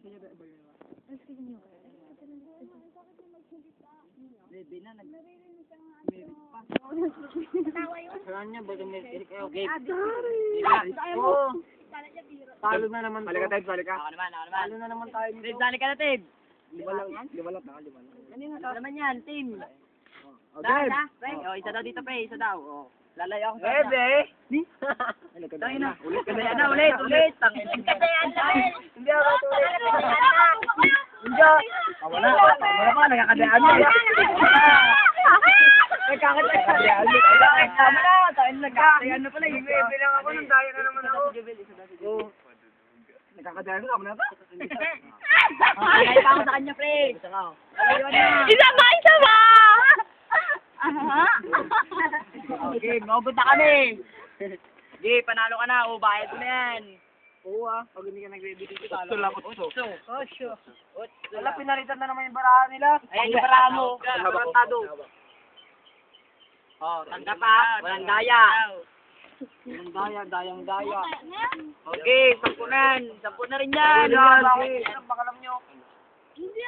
Bebe na, nag-merit pa. Saan niya, baga merit kayo? Okay. Oo. Talo na naman. Balik ka, Ted, balik ka. Ako naman. Talo na naman tayo nito. Ted, balik ka na, Ted. Lima lang. Kanina ka. Naman yan, team. Okay. Isa daw dito, pre. Isa daw. Lalayo ako sa Bebe! Tangin na. Ulit. Kadayan na. Hindi ako tuloy. Hindi. Wala pa. Nagkakadayaan mo. Nagkakadayaan mo. Tama na. Nagkakadayaan na pala. Bilang ako ng daya na naman ako. Nagkakadayaan mo na ba? Kaya pa ako sa kanya, pre. Isa ba? Okay, maubod na kami. Okay, panalo ka na. Bayad mo na yan. Oo pag hindi ka nag-ready talo. Otso. Wala, pinalitan na naman yung barahan nila. Ayan yung barahan mo. Barantado. Tanggap pa. Walang daya. Dayang daya. Okay, 10 na rin yan. Baka alam nyo. Hindi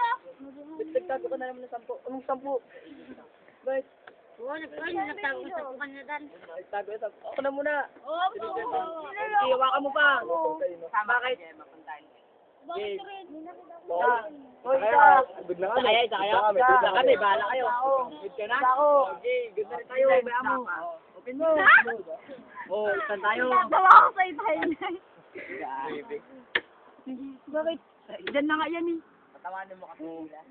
Nagtagtago ka na naman ng 10. Anong 10? Bakit? nagtago ka na dan. Nagtago ka. Ako na muna. Oo. Iiwakan mo pa. Bakit? Bakit rin? Hoy, isa. Isa kami. Bahala kayo. Good ka na? Okay, good na rin tayo. Baya mo. Open mo. Saan tayo? Natawa ako sa ibahin. Bakit? Diyan na nga yan eh. Patawanan mo kasi sila.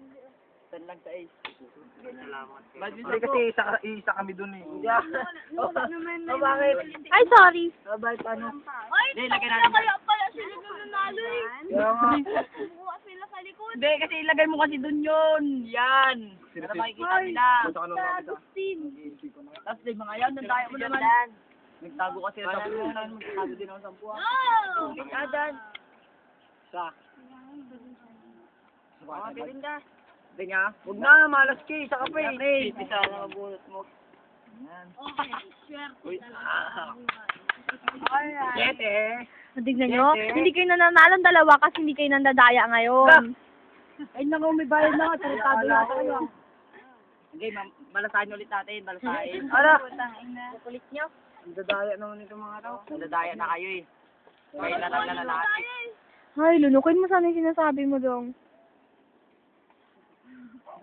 Saan lang sa ace. Hindi kasi isa kami dun eh. Bakit? Ay, sorry. Bakit paano? Ay, kaya pala sila nanalo eh. Kaya nga. Bukas sila sa likod. Hindi, kasi ilagay mo kasi dun yun. Yan. Para makikita nila. Agustin. Tapos yung mga yan, nandayo mo naman. Nagtago kasi sa tapo mo. Nagtago din ako sa buwan. No! Adan. Sa. Mga ka. Hindi nga. Huwag na, malas ka. Isa ka pa eh. Isa na mabunot mo. Yan. Okay, swerte Yete. Tignan nyo, hindi kayo nananalo dalawa kasi hindi kayo nandadaya ngayon. Ay naku, may bayad na nga. Tarantado na tayo. Okay, balasahin ulit natin. Balasahin. Ala! Kulit nyo. Dadaya naman ito mga tao. Dadaya na kayo eh. Kaya na natin. Ay, lunukin mo sana yung sinasabi mo dong.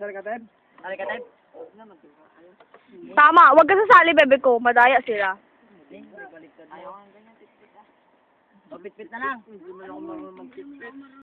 Sali ka, Ted? Tama, wag ka sasali, bebe ko. Madaya sila. Ayaw. Bitbit na lang. Hindi mo lang ako magpitpit.